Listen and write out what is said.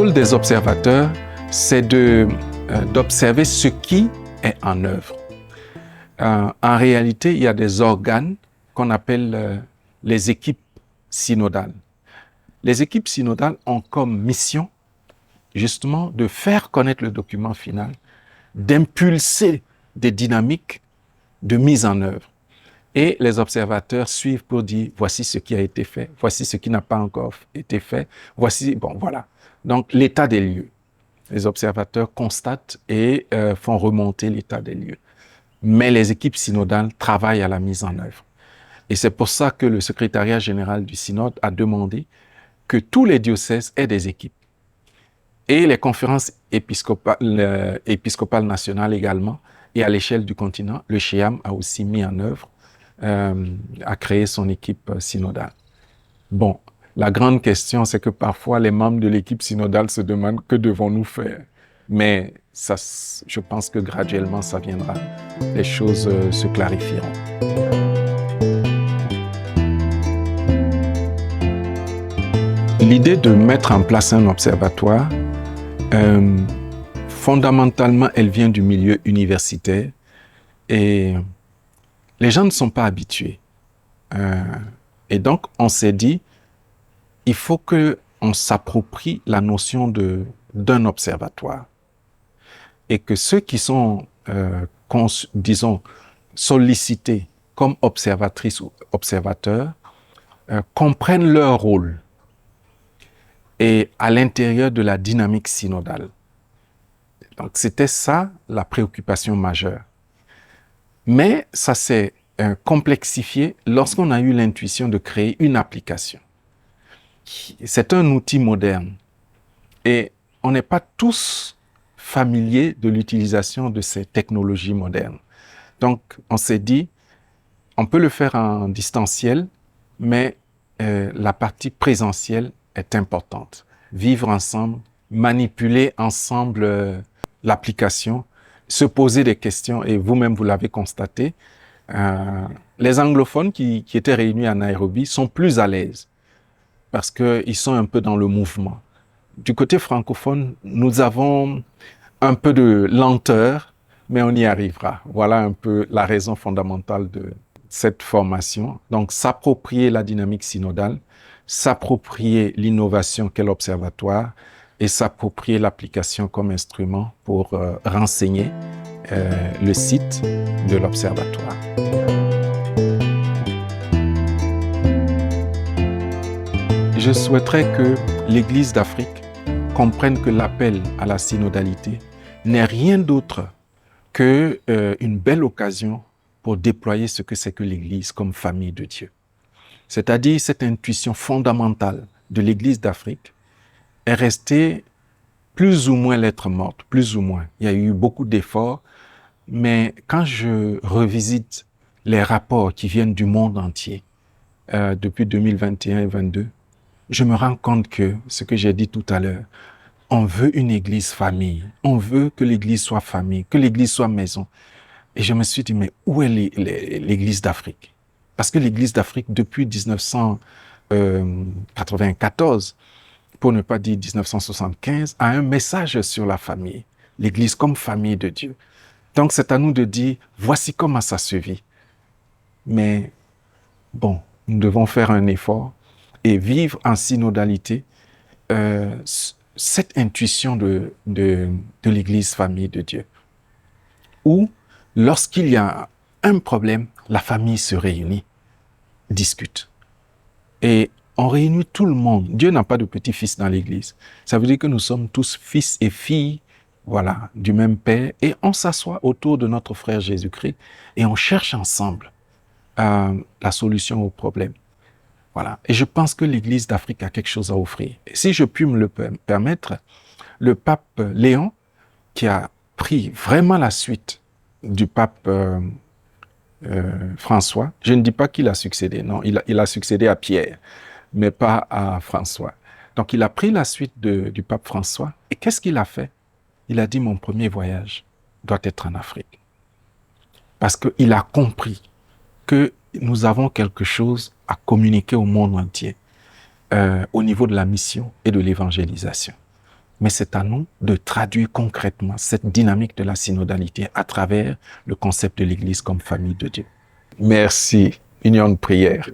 rôle des observateurs, c'est d'observer ce qui est en œuvre. En réalité, il y a des organes qu'on appelle les équipes synodales. Les équipes synodales ont comme mission, justement, de faire connaître le document final, d'impulser des dynamiques de mise en œuvre. Et les observateurs suivent pour dire, voici ce qui a été fait, voici ce qui n'a pas encore été fait, voici, bon, voilà. Donc, l'état des lieux. Les observateurs constatent et font remonter l'état des lieux. Mais les équipes synodales travaillent à la mise en œuvre. Et c'est pour ça que le secrétariat général du synode a demandé que tous les diocèses aient des équipes. Et les conférences épiscopales nationales également, et à l'échelle du continent, le SHEAM a aussi mis en œuvre, a créé son équipe synodale. Bon, la grande question, c'est que parfois les membres de l'équipe synodale se demandent que devons-nous faire. Mais ça, je pense que graduellement, ça viendra. Les choses se clarifieront. L'idée de mettre en place un observatoire, fondamentalement, elle vient du milieu universitaire et les gens ne sont pas habitués. Et donc, on s'est dit, il faut qu'on s'approprie la notion d'un observatoire et que ceux qui sont, disons, sollicités comme observatrices ou observateurs comprennent leur rôle et à l'intérieur de la dynamique synodale. Donc, c'était ça la préoccupation majeure. Mais ça s'est complexifié lorsqu'on a eu l'intuition de créer une application. C'est un outil moderne et on n'est pas tous familiers de l'utilisation de ces technologies modernes. Donc, on s'est dit, on peut le faire en distanciel, mais la partie présentielle est importante. Vivre ensemble, manipuler ensemble l'application, se poser des questions, et vous-même vous l'avez constaté, les anglophones qui étaient réunis à Nairobi sont plus à l'aise parce qu'ils sont un peu dans le mouvement. Du côté francophone, nous avons un peu de lenteur, mais on y arrivera. Voilà un peu la raison fondamentale de cette formation. Donc, s'approprier la dynamique synodale, s'approprier l'innovation qu'est l'observatoire et s'approprier l'application comme instrument pour renseigner le site de l'observatoire. Je souhaiterais que l'Église d'Afrique comprenne que l'appel à la synodalité n'est rien d'autre qu'une belle occasion pour déployer ce que c'est que l'Église comme famille de Dieu. C'est-à-dire cette intuition fondamentale de l'Église d'Afrique est restée plus ou moins lettre morte, plus ou moins. Il y a eu beaucoup d'efforts, mais quand je revisite les rapports qui viennent du monde entier depuis 2021 et 2022, je me rends compte que, ce que j'ai dit tout à l'heure, on veut une église famille. On veut que l'église soit famille, que l'église soit maison. Et je me suis dit, mais où est l'église d'Afrique? Parce que l'église d'Afrique, depuis 1994, pour ne pas dire 1975, a un message sur la famille. L'église comme famille de Dieu. Donc c'est à nous de dire, voici comment ça se vit. Mais bon, nous devons faire un effort et vivre en synodalité cette intuition de l'Église famille de Dieu. Où, lorsqu'il y a un problème, la famille se réunit, discute. Et on réunit tout le monde. Dieu n'a pas de petits-fils dans l'Église. Ça veut dire que nous sommes tous fils et filles, voilà, du même Père. Et on s'assoit autour de notre frère Jésus-Christ et on cherche ensemble la solution au problème. Voilà. Et je pense que l'Église d'Afrique a quelque chose à offrir. Et si je puis me le permettre, le pape Léon, qui a pris vraiment la suite du pape François, je ne dis pas qu'il a succédé, non, il a succédé à Pierre, mais pas à François. Donc il a pris la suite du pape François. Et qu'est-ce qu'il a fait? Il a dit, mon premier voyage doit être en Afrique. Parce qu'il a compris que nous avons quelque chose à communiquer au monde entier au niveau de la mission et de l'évangélisation. mais c'est à nous de traduire concrètement cette dynamique de la synodalité à travers le concept de l'Église comme famille de Dieu. Merci. Union de prière.